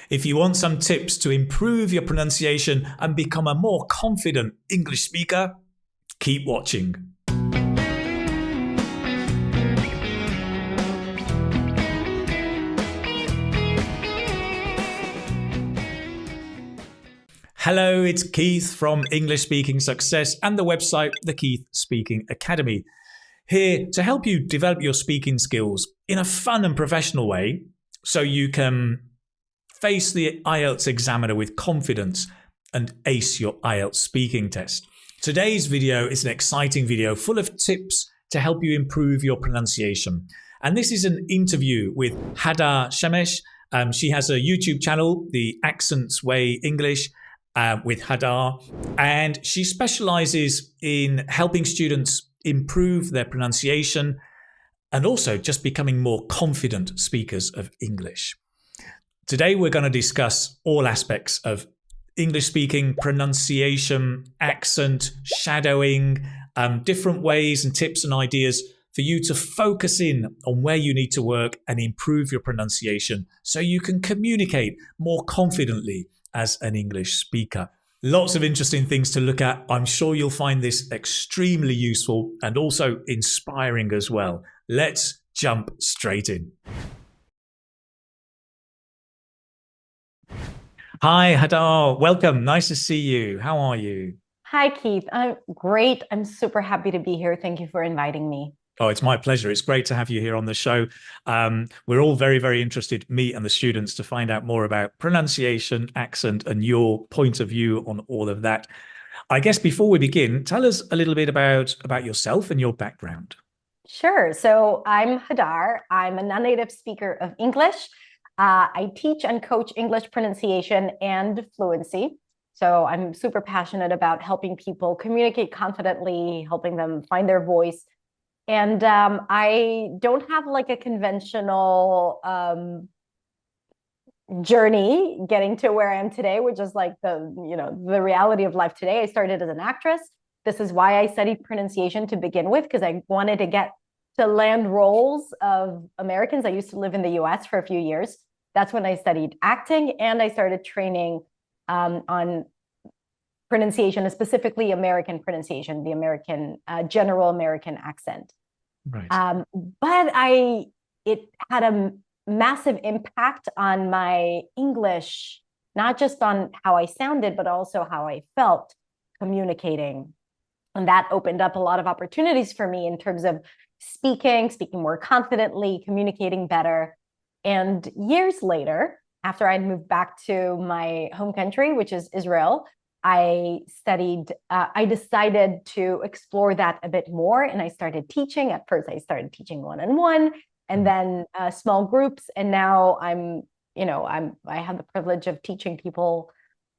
If you want some tips to improve your pronunciation and become a more confident English speaker, keep watching. Hello, it's Keith from English Speaking Success and the website, The Keith Speaking Academy. Here to help you develop your speaking skills in a fun and professional way so you can face the IELTS examiner with confidence and ace your IELTS speaking test. Today's video is an exciting video full of tips to help you improve your pronunciation. And this is an interview with Hadar Shemesh. She has a YouTube channel, The Accents Way English, with Hadar, and she specializes in helping students improve their pronunciation and also just becoming more confident speakers of English. Today, we're going to discuss all aspects of English speaking, pronunciation, accent, shadowing, different ways and tips and ideas for you to focus in on where you need to work and improve your pronunciation so you can communicate more confidently as an English speaker. Lots of interesting things to look at. I'm sure you'll find this extremely useful and also inspiring as well. Let's jump straight in. Hi, Hadar. Welcome. Nice to see you. How are you? Hi, Keith. I'm great. I'm super happy to be here. Thank you for inviting me. Oh, it's my pleasure. It's great to have you here on the show. We're all very, very interested, me and the students, to find out more about pronunciation, accent, and your point of view on all of that. I guess before we begin, tell us a little bit about yourself and your background. Sure. So I'm Hadar. I'm a non-native speaker of English. I teach and coach English pronunciation and fluency. So I'm super passionate about helping people communicate confidently, helping them find their voice. And I don't have like a conventional journey getting to where I am today, which is like the reality of life today. I started as an actress. This is why I studied pronunciation to begin with, because I wanted to get to land roles of Americans. I used to live in the US for a few years. That's when I studied acting, and I started training on pronunciation, specifically American pronunciation, the American general American accent. Right. But it had a massive impact on my English, not just on how I sounded, but also how I felt communicating. And that opened up a lot of opportunities for me in terms of speaking more confidently, communicating better. And years later, after I'd moved back to my home country, which is Israel, I decided to explore that a bit more, and I started teaching. At first, I started teaching one-on-one, and then small groups. And now I have the privilege of teaching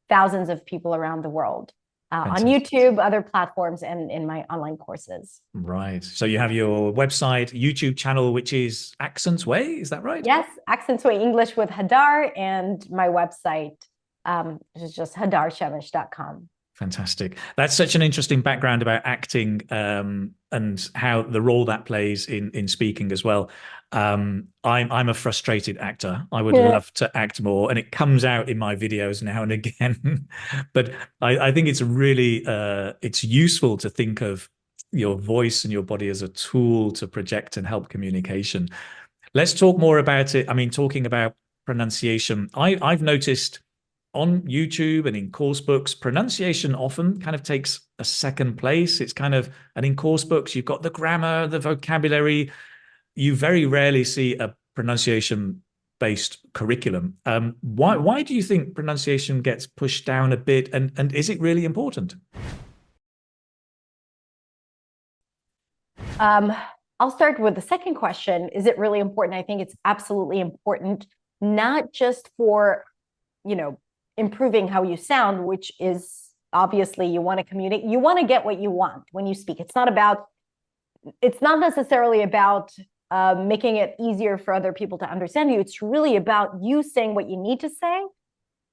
thousands of people around the world on YouTube, other platforms, and in my online courses. Right. So you have your website, YouTube channel, which is Accents Way. Is that right? Yes, Accents Way English with Hadar, and my website, which is just hadarshemesh.com. Fantastic. That's such an interesting background about acting and how the role that plays in speaking as well. I'm a frustrated actor. I would love to act more, and it comes out in my videos now and again. But I think it's really it's useful to think of your voice and your body as a tool to project and help communication. Let's talk more about it. I mean, talking about pronunciation, I've noticed on YouTube and in course books, pronunciation often kind of takes a second place. It's kind of, and in course books, you've got the grammar, the vocabulary. You very rarely see a pronunciation-based curriculum. Why do you think pronunciation gets pushed down a bit, and is it really important? I'll start with the second question. Is it really important? I think it's absolutely important, not just for, improving how you sound, which is obviously you want to communicate, you want to get what you want when you speak. It's not necessarily about making it easier for other people to understand you. It's really about you saying what you need to say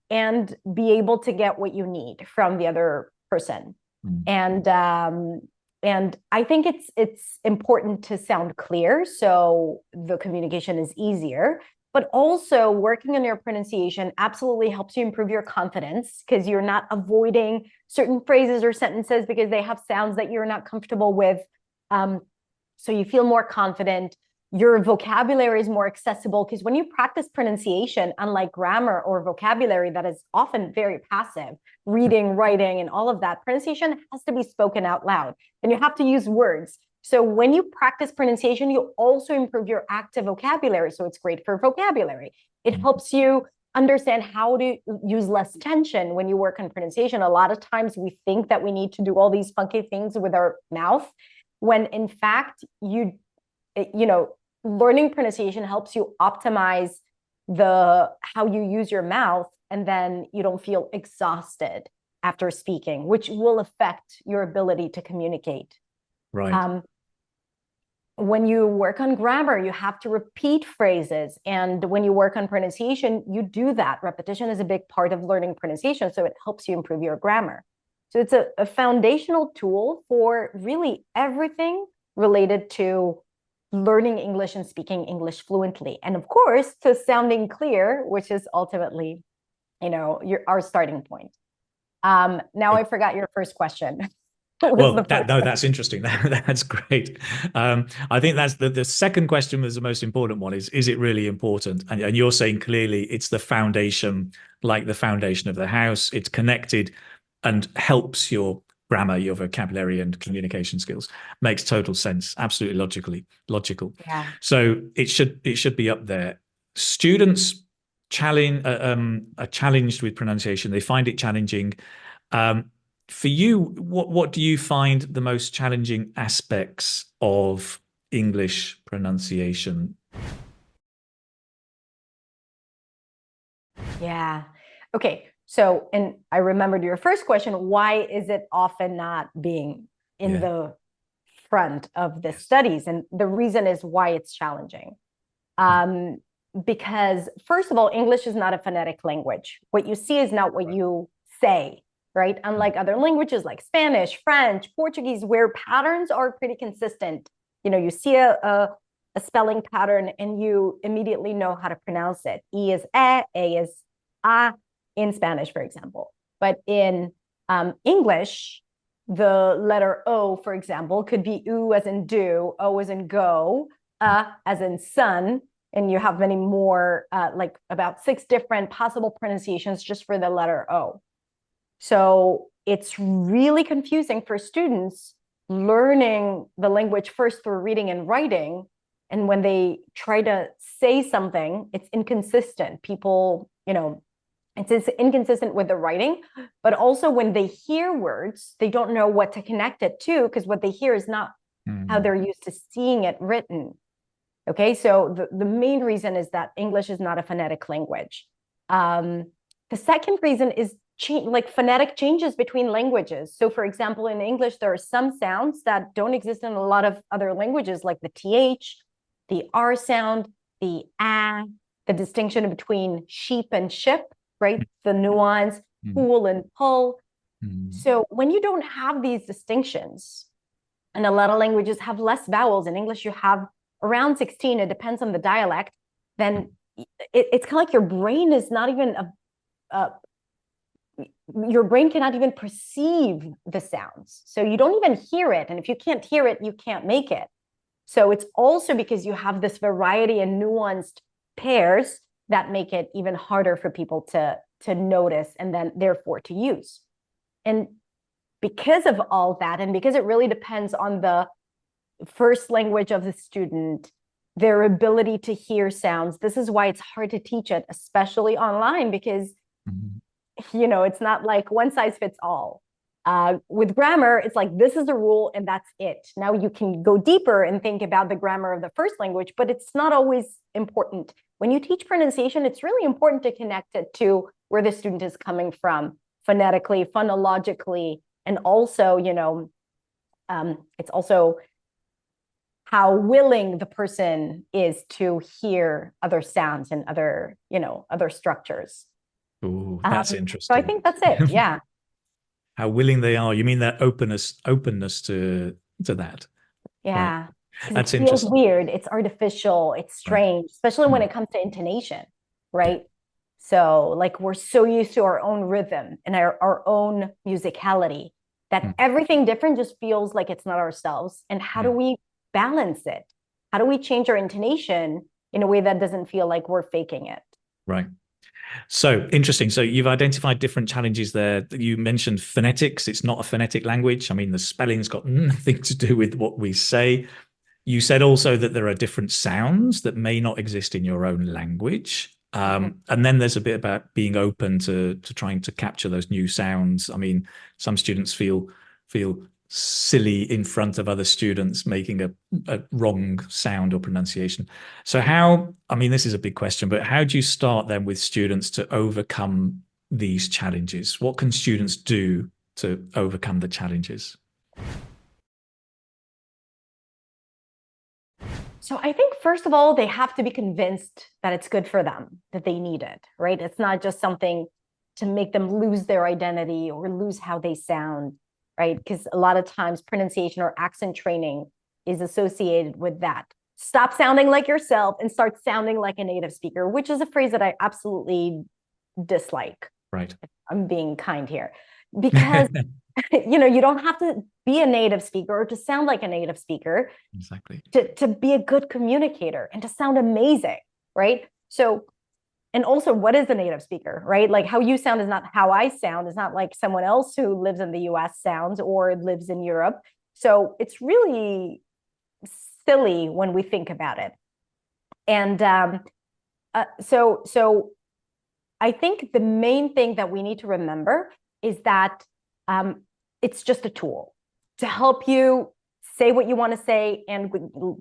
and be able to get what you need from the other person. And I think it's important to sound clear so the communication is easier. But also working on your pronunciation absolutely helps you improve your confidence because you're not avoiding certain phrases or sentences because they have sounds that you're not comfortable with. So you feel more confident. Your vocabulary is more accessible because when you practice pronunciation, unlike grammar or vocabulary that is often very passive, reading, writing, and all of that, pronunciation has to be spoken out loud. And you have to use words. So when you practice pronunciation, you also improve your active vocabulary. So it's great for vocabulary. It helps you understand how to use less tension when you work on pronunciation. A lot of times we think that we need to do all these funky things with our mouth, when in fact, learning pronunciation helps you optimize how you use your mouth, and then you don't feel exhausted after speaking, which will affect your ability to communicate. Right. When you work on grammar, you have to repeat phrases. And when you work on pronunciation, you do that. Repetition is a big part of learning pronunciation, so it helps you improve your grammar. So it's a foundational tool for really everything related to learning English and speaking English fluently. And of course, to sounding clear, which is ultimately, our starting point. Now I forgot your first question. Well, that's interesting. That's great. I think that's the second question was the most important one. Is it really important? And you're saying clearly it's the foundation, like the foundation of the house. It's connected and helps your grammar, your vocabulary, and communication skills. Makes total sense. Absolutely logical. Yeah. So it should be up there. Students are challenged with pronunciation. They find it challenging. For you, what do you find the most challenging aspects of English pronunciation? Yeah. Okay. So, and I remembered your first question, why is it often not being in the front of the studies? And the reason is why it's challenging. Because first of all, English is not a phonetic language. What you see is not what you say, right? Unlike other languages like Spanish, French, Portuguese, where patterns are pretty consistent. You see a spelling pattern and you immediately know how to pronounce it. E is A is A in Spanish, for example. But in English, the letter O, for example, could be U as in do, O as in go, as in sun, and you have many more, like about 6 different possible pronunciations just for the letter O. So it's really confusing for students learning the language first through reading and writing. And when they try to say something, it's inconsistent. People, it's inconsistent with the writing, but also when they hear words, they don't know what to connect it to because what they hear is not how they're used to seeing it written. Okay, so the main reason is that English is not a phonetic language. The second reason is phonetic changes between languages. So for example, in English, there are some sounds that don't exist in a lot of other languages, like the TH, the R sound, the A, the distinction between sheep and ship, right? The nuance, pool and pull. So when you don't have these distinctions, and a lot of languages have less vowels. In English, you have around 16, it depends on the dialect, then it's kind of like your brain is not even your brain cannot even perceive the sounds. So you don't even hear it. And if you can't hear it, you can't make it. So it's also because you have this variety and nuanced pairs that make it even harder for people to notice and then therefore to use. And because of all that, and because it really depends on the first language of the student, their ability to hear sounds, this is why it's hard to teach it, especially online, because it's not like one size fits all. With grammar, it's like, this is the rule and that's it. Now you can go deeper and think about the grammar of the first language, but it's not always important. When you teach pronunciation, it's really important to connect it to where the student is coming from, phonetically, phonologically, and also, it's also how willing the person is to hear other sounds and other structures. Oh, that's interesting. So I think that's it. Yeah. How willing they are. You mean their openness to that? Yeah. Right. because it That's feels interesting. weird. It's artificial. It's Right. strange, especially when Mm. it comes to intonation, Yeah. right? So like we're so used to our own rhythm and our own musicality that Mm. everything different just feels like it's not ourselves. And how do Mm. we balance it? How do we change our intonation in a way that doesn't feel like we're faking it? Right. So interesting. So you've identified different challenges there. You mentioned phonetics. It's not a phonetic language. I mean, the spelling's got nothing to do with what we say. You said also that there are different sounds that may not exist in your own language. And then there's a bit about being open to trying to capture those new sounds. I mean, some students feel silly in front of other students making a wrong sound or pronunciation. So how, I mean, this is a big question, but how do you start then with students to overcome these challenges? What can students do to overcome the challenges? So I think first of all, they have to be convinced that it's good for them, that they need it, right? It's not just something to make them lose their identity or lose how they sound, right? Because a lot of times pronunciation or accent training is associated with that. Stop sounding like yourself and start sounding like a native speaker, which is a phrase that I absolutely dislike. Right. I'm being kind here because you don't have to be a native speaker or to sound like a native speaker Exactly. to be a good communicator and to sound amazing, right? So, and also, what is a native speaker, right? Like how you sound is not how I sound. It's not like someone else who lives in the US sounds or lives in Europe. So it's really silly when we think about it. And so I think the main thing that we need to remember is that it's just a tool to help you say what you want to say, and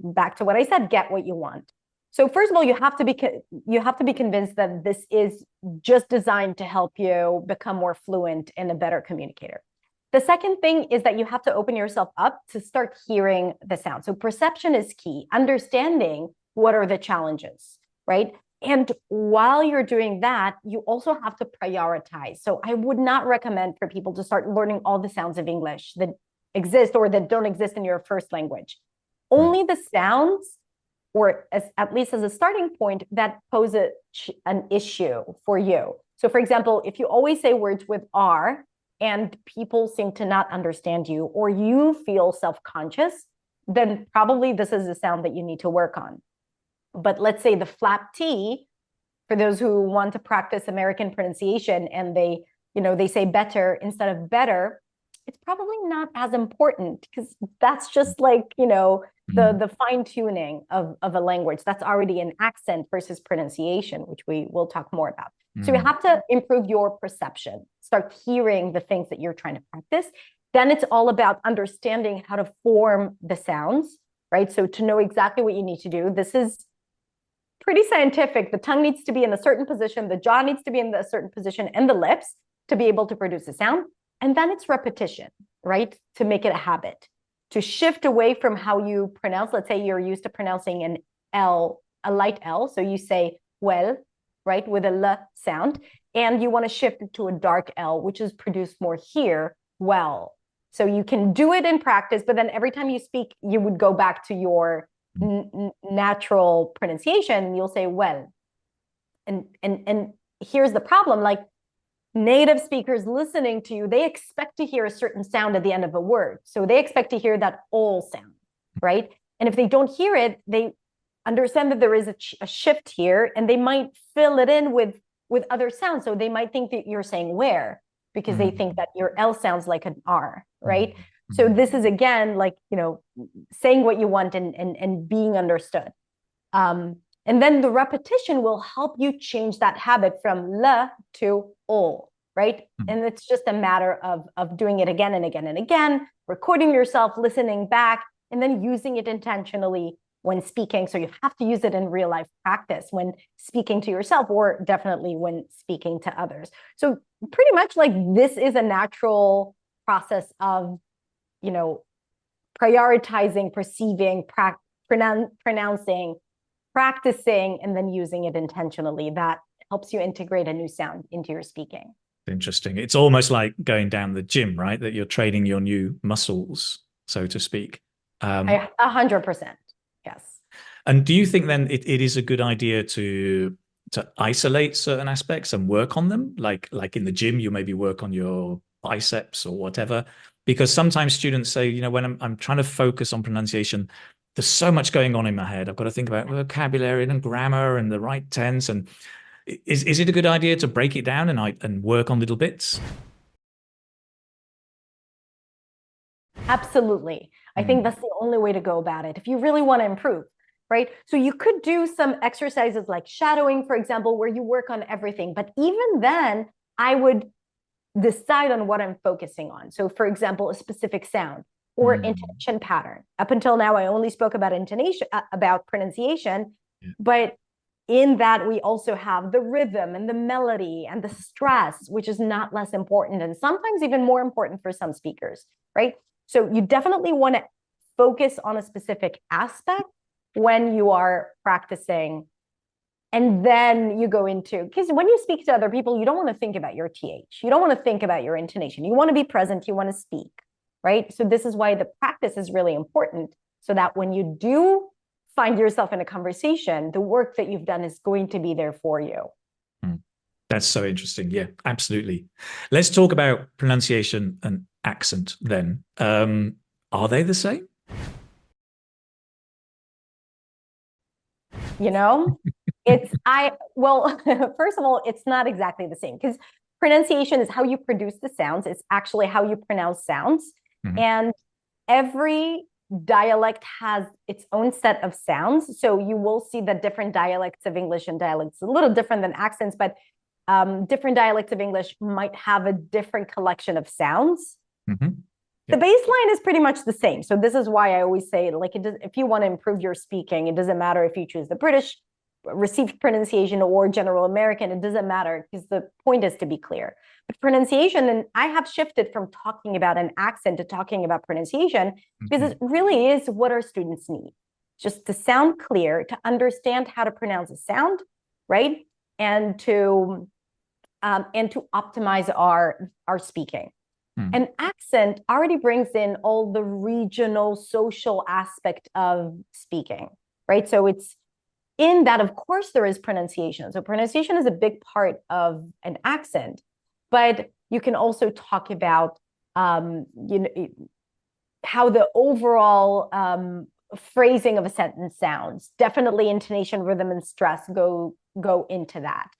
back to what I said, get what you want. So first of all, you have to be convinced that this is just designed to help you become more fluent and a better communicator. The second thing is that you have to open yourself up to start hearing the sound. So perception is key, understanding what are the challenges, right? And while you're doing that, you also have to prioritize. So I would not recommend for people to start learning all the sounds of English that exist or that don't exist in your first language. Only the sounds, or at least as a starting point, that pose an issue for you. So for example, if you always say words with R and people seem to not understand you, or you feel self-conscious, then probably this is a sound that you need to work on. But let's say the flap T, for those who want to practice American pronunciation and they say better instead of better, it's probably not as important because that's just like, the fine tuning of a language. That's already an accent versus pronunciation, which we will talk more about. So you have to improve your perception, start hearing the things that you're trying to practice. Then it's all about understanding how to form the sounds, right? So to know exactly what you need to do, this is pretty scientific. The tongue needs to be in a certain position, the jaw needs to be in a certain position, and the lips to be able to produce a sound. And then it's repetition, right? To make it a habit, to shift away from how you pronounce. Let's say you're used to pronouncing an L, a light L. So you say well, right, with a L sound, and you want to shift it to a dark L, which is produced more here, well. So you can do it in practice, but then every time you speak, you would go back to your natural pronunciation. You'll say well. And here's the problem, like native speakers listening to you, they expect to hear a certain sound at the end of a word. So they expect to hear that all sound, right? And if they don't hear it, they understand that there is a shift here, and they might fill it in with other sounds. So they might think that you're saying where, because they think that your L sounds like an R, right? So this is again like, saying what you want and being understood. And then the repetition will help you change that habit from le to all, right? And it's just a matter of doing it again and again and again, recording yourself, listening back, and then using it intentionally when speaking. So you have to use it in real life practice when speaking to yourself, or definitely when speaking to others. So pretty much like this is a natural process of, prioritizing, perceiving, pronouncing, practicing, and then using it intentionally. That helps you integrate a new sound into your speaking. Interesting. It's almost like going down the gym, right? That you're training your new muscles, so to speak. 100%. And do you think then it is a good idea to isolate certain aspects and work on them? Like in the gym, you maybe work on your biceps or whatever. Because sometimes students say, you know, when I'm trying to focus on pronunciation, there's so much going on in my head. I've got to think about vocabulary and grammar and the right tense. And is it a good idea to break it down and work on little bits? Absolutely. I think that's the only way to go about it if you really want to improve, right? So you could do some exercises like shadowing, for example, where you work on everything. But even then, I would decide on what I'm focusing on. So, for example, a specific sound or intonation pattern. Up until now, I only spoke about intonation, about pronunciation, but in that we also have the rhythm and the melody and the stress, which is not less important and sometimes even more important for some speakers, right? So you definitely want to focus on a specific aspect when you are practicing. And then you go into, because when you speak to other people, you don't want to think about your TH. You don't want to think about your intonation. You want to be present. You want to speak, right? So this is why the practice is really important, so that when you do find yourself in a conversation, the work that you've done is going to be there for you. That's so interesting. Yeah, absolutely. Let's talk about pronunciation and accent then. Are they the same? You know, well, first of all, it's not exactly the same, because pronunciation is how you produce the sounds. It's actually how you pronounce sounds. And every dialect has its own set of sounds. So you will see that different dialects of English and dialects a little different than accents, but different dialects of English might have a different collection of sounds. The baseline is pretty much the same. So this is why I always say, like, if you want to improve your speaking, it doesn't matter if you choose the British received pronunciation or general American. It doesn't matter, because the point is to be clear. But pronunciation, and I have shifted from talking about an accent to talking about pronunciation, because it really is what our students need. Just to sound clear, to understand how to pronounce a sound, right? And to optimize our speaking. An accent already brings in all the regional social aspect of speaking, right? So it's in that, of course, there is pronunciation. So pronunciation is a big part of an accent, but you can also talk about, you know, how the overall phrasing of a sentence sounds. Definitely intonation, rhythm, and stress go into that.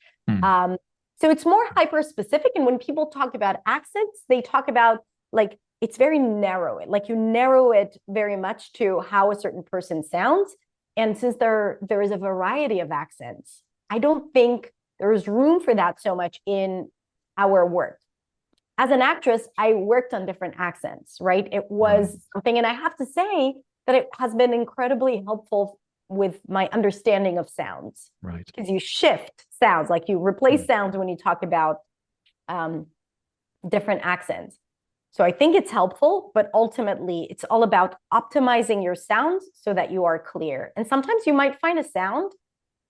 So it's more hyper-specific. And when people talk about accents, they talk about, like, it's very narrow. Like, you narrow it very much to how a certain person sounds. And since there is a variety of accents, I don't think there is room for that so much in our work. As an actress, I worked on different accents, right? It was something, and I have to say that it has been incredibly helpful with my understanding of sounds, right? Because you shift sounds, like you replace sounds when you talk about different accents. So I think it's helpful, but ultimately it's all about optimizing your sounds so that you are clear. And sometimes you might find a sound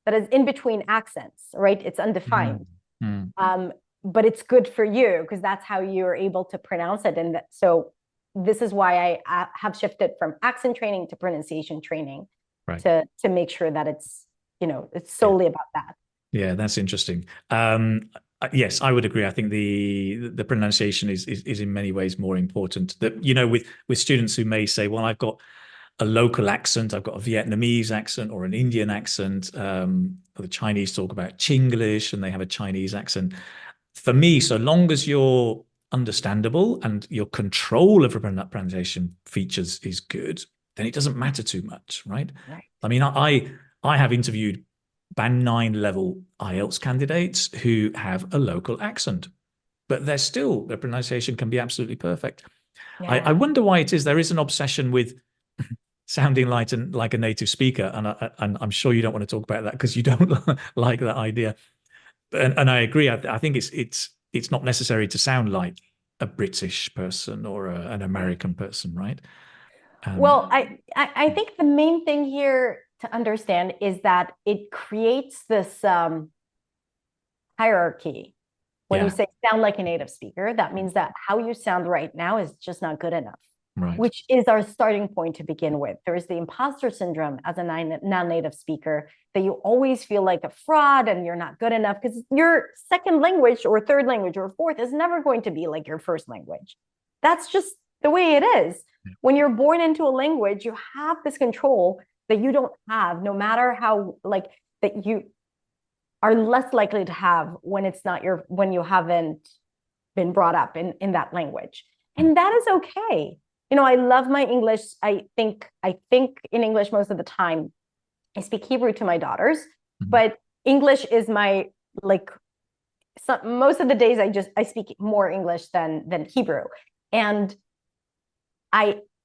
that is in between accents, right? It's undefined, but it's good for you because that's how you're able to pronounce it. And so this is why I have shifted from accent training to pronunciation training. Right. To make sure that it's, you know, it's solely about that. Yeah, that's interesting. Yes, I would agree. I think the pronunciation is in many ways more important. That, you know, with students who may say, well, I've got a local accent, I've got a Vietnamese accent or an Indian accent. The Chinese talk about Chinglish and they have a Chinese accent. For me, so long as you're understandable and your control of pronunciation features is good, then it doesn't matter too much, right? I mean, I have interviewed Band 9 level IELTS candidates who have a local accent, but their pronunciation can be absolutely perfect. I wonder why it is there is an obsession with sounding like a native speaker, and I'm sure you don't want to talk about that because you don't like that idea. And I agree. I think it's not necessary to sound like a British person or an American person, right? Well, I think the main thing here to understand is that it creates this hierarchy. When you say sound like a native speaker, that means that how you sound right now is just not good enough. Right. which is our starting point to begin with. There is the imposter syndrome as a non-native speaker, that you always feel like a fraud and you're not good enough, because your second language or third language or fourth is never going to be like your first language. That's just the way it is. When you're born into a language, you have this control that you don't have, no matter how, like, that you are less likely to have when it's not your, when you haven't been brought up in that language. And that is okay. You know, I love my English. I think in English most of the time. I speak Hebrew to my daughters, but English is my, like, most of the days I speak more English than Hebrew. And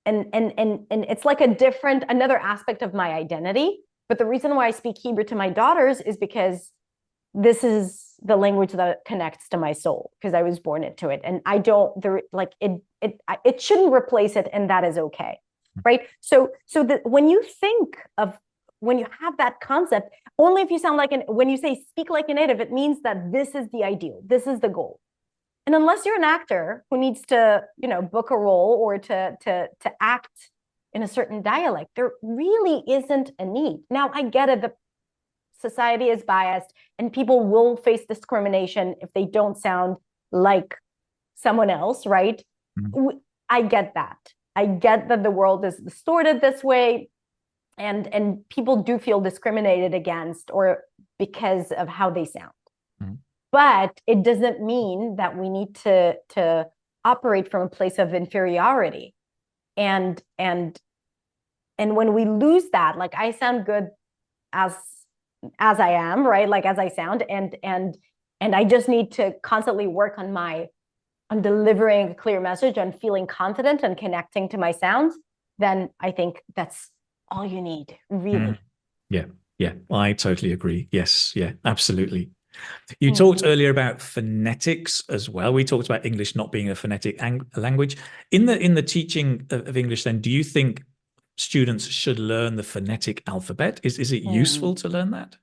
it's like another aspect of my identity. But the reason why I speak Hebrew to my daughters is because this is the language that connects to my soul, because I was born into it, and it shouldn't replace it, and that is okay, right? So that when you have that concept, only if you sound like when you say speak like a native, it means that this is the ideal, this is the goal. And unless you're an actor who needs to, book a role or to act in a certain dialect, there really isn't a need. Now, I get it. The society is biased and people will face discrimination if they don't sound like someone else, right? I get that. I get that the world is distorted this way, and people do feel discriminated against or because of how they sound. But it doesn't mean that we need to operate from a place of inferiority. And when we lose that, like, I sound good as I am, right? Like, as I sound, and I just need to constantly work on delivering a clear message, on feeling confident and connecting to my sounds, then I think that's all you need, really. Yeah, I totally agree. Yes, yeah, absolutely. You talked earlier about phonetics as well. We talked about English not being a phonetic language. In the teaching of English, then, do you think students should learn the phonetic alphabet? Is it useful to learn that?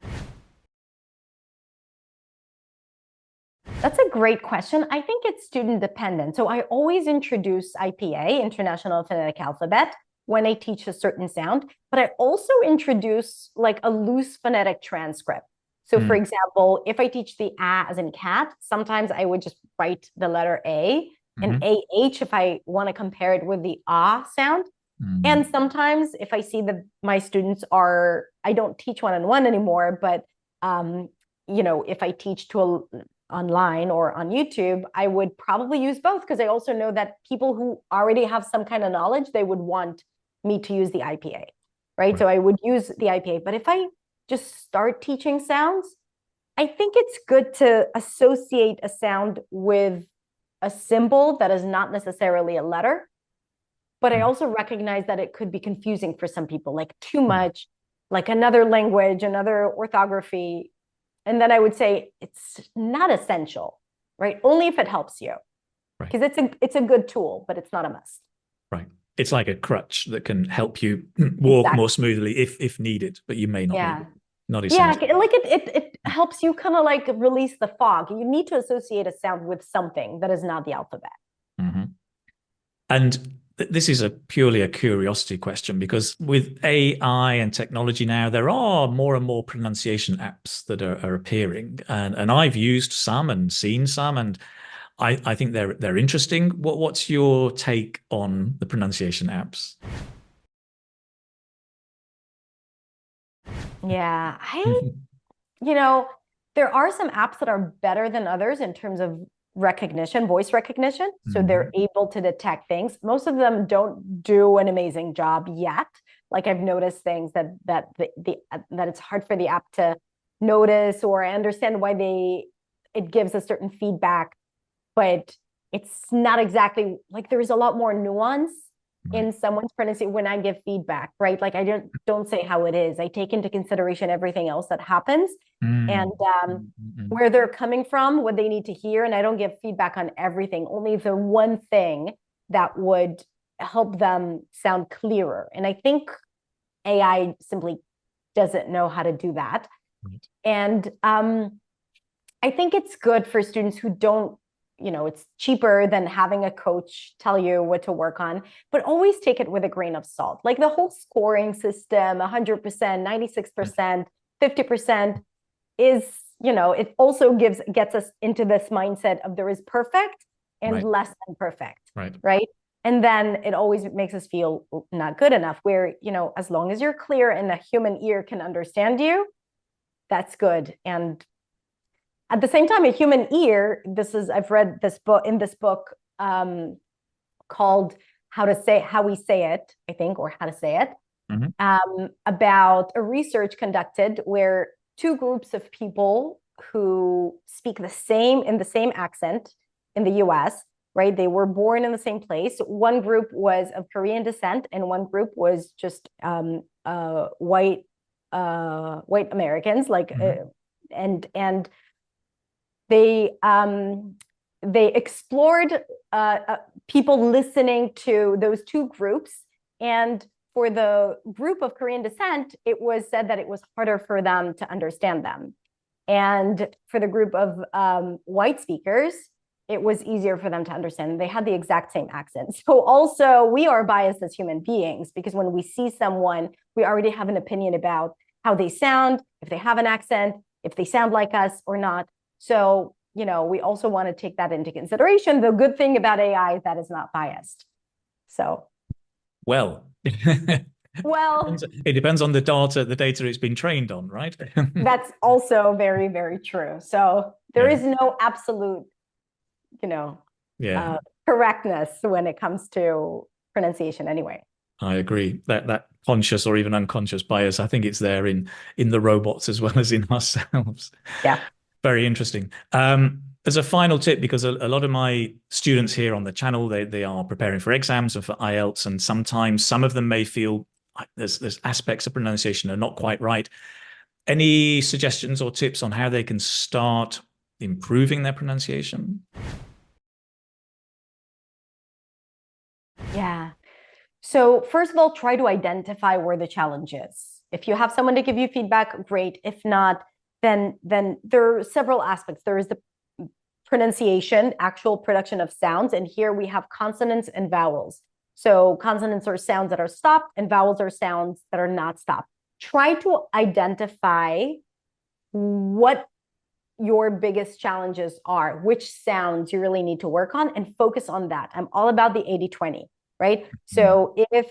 That's a great question. I think it's student dependent. So I always introduce IPA, International Phonetic Alphabet, when I teach a certain sound, but I also introduce like a loose phonetic transcript. So for example, if I teach the a as in cat, sometimes I would just write the letter A and AH if I want to compare it with the ah sound. And sometimes if I see that my students I don't teach one-on-one anymore, but if I teach online or on YouTube, I would probably use both, because I also know that people who already have some kind of knowledge, they would want me to use the IPA, right? So I would use the IPA. But if I just start teaching sounds, I think it's good to associate a sound with a symbol that is not necessarily a letter. But I also recognize that it could be confusing for some people, like too much, like another language, another orthography. And then I would say it's not essential, right? Only if it helps you, because it's a good tool, but it's not a must. Right. It's like a crutch that can help you walk more smoothly if needed, but you may not need it. Not essential. Yeah, like it helps you kind of like release the fog. You need to associate a sound with something that is not the alphabet. And this is purely a curiosity question, because with AI and technology now, there are more and more pronunciation apps that are appearing, and I've used some and seen some, and I think they're interesting. What's your take on the pronunciation apps? Yeah, there are some apps that are better than others in terms of recognition, voice recognition. So they're able to detect things. Most of them don't do an amazing job yet. Like, I've noticed things that it's hard for the app to notice, or I understand why it gives a certain feedback, but it's not exactly like, there is a lot more nuance in someone's pronunciation when I give feedback, right? Like, I don't say how it is. I take into consideration everything else that happens and where they're coming from, what they need to hear. And I don't give feedback on everything, only the one thing that would help them sound clearer. And I think AI simply doesn't know how to do that. And I think it's good for students who don't it's cheaper than having a coach tell you what to work on, but always take it with a grain of salt. Like the whole scoring system, 100%, 96%, 50% is, it also gets us into this mindset of there is perfect and less than perfect, right? And then it always makes us feel not good enough, where, as long as you're clear and the human ear can understand you, that's good. And at the same time, a human ear, I've read this book called How We Say It, I think, or How to Say It, about a research conducted where two groups of people who speak in the same accent in the US, right? They were born in the same place. One group was of Korean descent, and one group was just white Americans, like, and they explored people listening to those two groups. And for the group of Korean descent, it was said that it was harder for them to understand them. And for the group of white speakers, it was easier for them to understand. They had the exact same accent. So also, we are biased as human beings, because when we see someone, we already have an opinion about how they sound, if they have an accent, if they sound like us or not. So, we also want to take that into consideration. The good thing about AI is that it's not biased. So, well, it depends on the data it's been trained on, right? That's also very, very true. So there is no absolute, correctness when it comes to pronunciation anyway. I agree. That conscious or even unconscious bias, I think it's there in the robots as well as in ourselves. Yeah. Very interesting. As a final tip, because a lot of my students here on the channel, they are preparing for exams and for IELTS, and sometimes some of them may feel like there's aspects of pronunciation are not quite right. Any suggestions or tips on how they can start improving their pronunciation? Yeah. So first of all, try to identify where the challenge is. If you have someone to give you feedback, great. If not, then there are several aspects. There is the pronunciation, actual production of sounds. And here we have consonants and vowels. So consonants are sounds that are stopped, and vowels are sounds that are not stopped. Try to identify what your biggest challenges are, which sounds you really need to work on, and focus on that. I'm all about the 80-20, right? So if,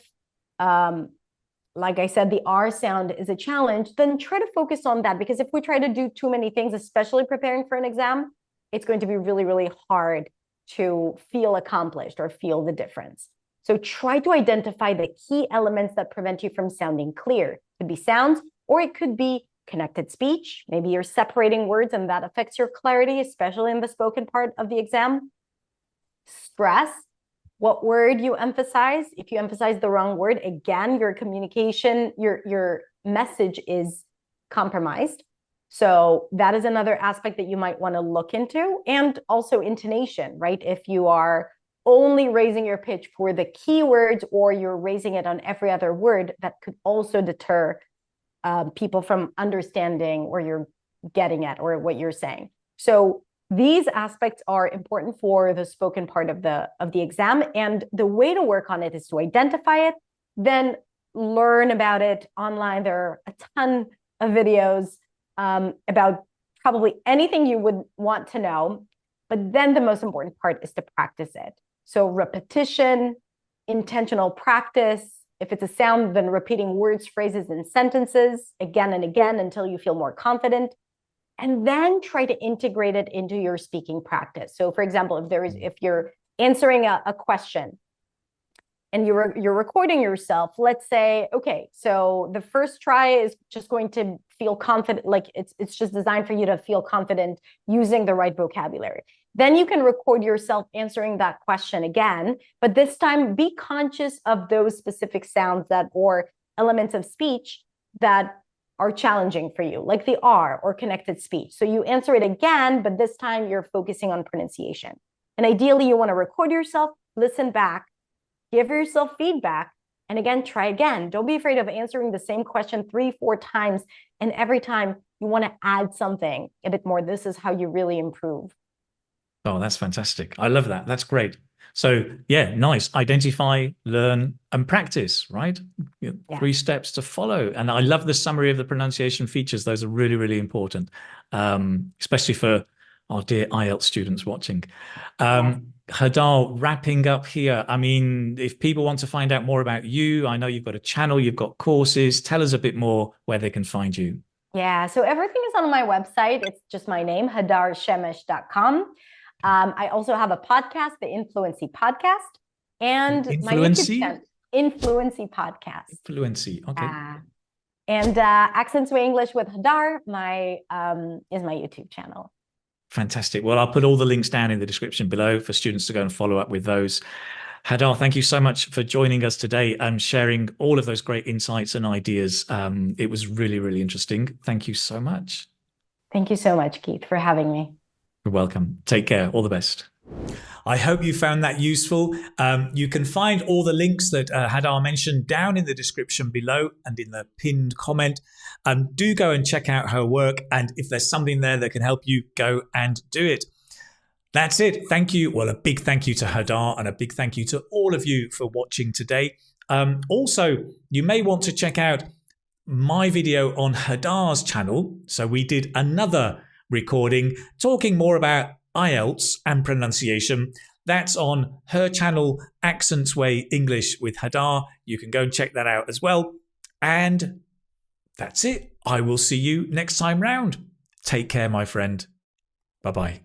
like I said, the R sound is a challenge, then try to focus on that. Because if we try to do too many things, especially preparing for an exam, it's going to be really, really hard to feel accomplished or feel the difference. So try to identify the key elements that prevent you from sounding clear. It could be sounds, or it could be connected speech. Maybe you're separating words and that affects your clarity, especially in the spoken part of the exam. Stress, what word you emphasize. If you emphasize the wrong word, again, your communication, your message is compromised. So that is another aspect that you might want to look into. And also intonation, right? If you are only raising your pitch for the keywords, or you're raising it on every other word, that could also deter people from understanding where you're getting at or what you're saying. So these aspects are important for the spoken part of the exam. And the way to work on it is to identify it, then learn about it online. There are a ton of videos about probably anything you would want to know. But then the most important part is to practice it. So repetition, intentional practice. If it's a sound, then repeating words, phrases, and sentences again and again until you feel more confident. And then try to integrate it into your speaking practice. So for example, if you're answering a question and you're recording yourself, let's say, okay, so the first try is just going to feel confident, like it's just designed for you to feel confident using the right vocabulary. Then you can record yourself answering that question again, but this time be conscious of those specific sounds or elements of speech that are challenging for you, like the R or connected speech. So you answer it again, but this time you're focusing on pronunciation. And ideally, you want to record yourself, listen back, give yourself feedback, and again, try again. Don't be afraid of answering the same question 3-4 times. And every time you want to add something a bit more. This is how you really improve. Oh, that's fantastic. I love that. That's great. So, yeah, nice. Identify, learn, and practice, right? Yeah. 3 steps to follow. And I love the summary of the pronunciation features. Those are really, really important, especially for our dear IELTS students watching. Yes. Hadar, wrapping up here. I mean, if people want to find out more about you, I know you've got a channel, you've got courses. Tell us a bit more where they can find you. Yeah, so everything is on my website. It's just my name, hadarshemesh.com. I also have a podcast, the Influency Podcast, and my YouTube Influency? channel, Influency Podcast. Fluency. Okay. And Accents Way English with Hadar, is my YouTube channel. Fantastic. Well, I'll put all the links down in the description below for students to go and follow up with those. Hadar, thank you so much for joining us today and sharing all of those great insights and ideas. It was really, really interesting. Thank you so much. Thank you so much, Keith, for having me. You're welcome. Take care. All the best. I hope you found that useful. You can find all the links that Hadar mentioned down in the description below and in the pinned comment. Do go and check out her work. And if there's something there that can help you, go and do it. That's it. Thank you. Well, a big thank you to Hadar and a big thank you to all of you for watching today. Also, you may want to check out my video on Hadar's channel. So we did another recording talking more about IELTS and pronunciation. That's on her channel, Accents Way English with Hadar. You can go and check that out as well. And that's it. I will see you next time round. Take care, my friend. Bye-bye.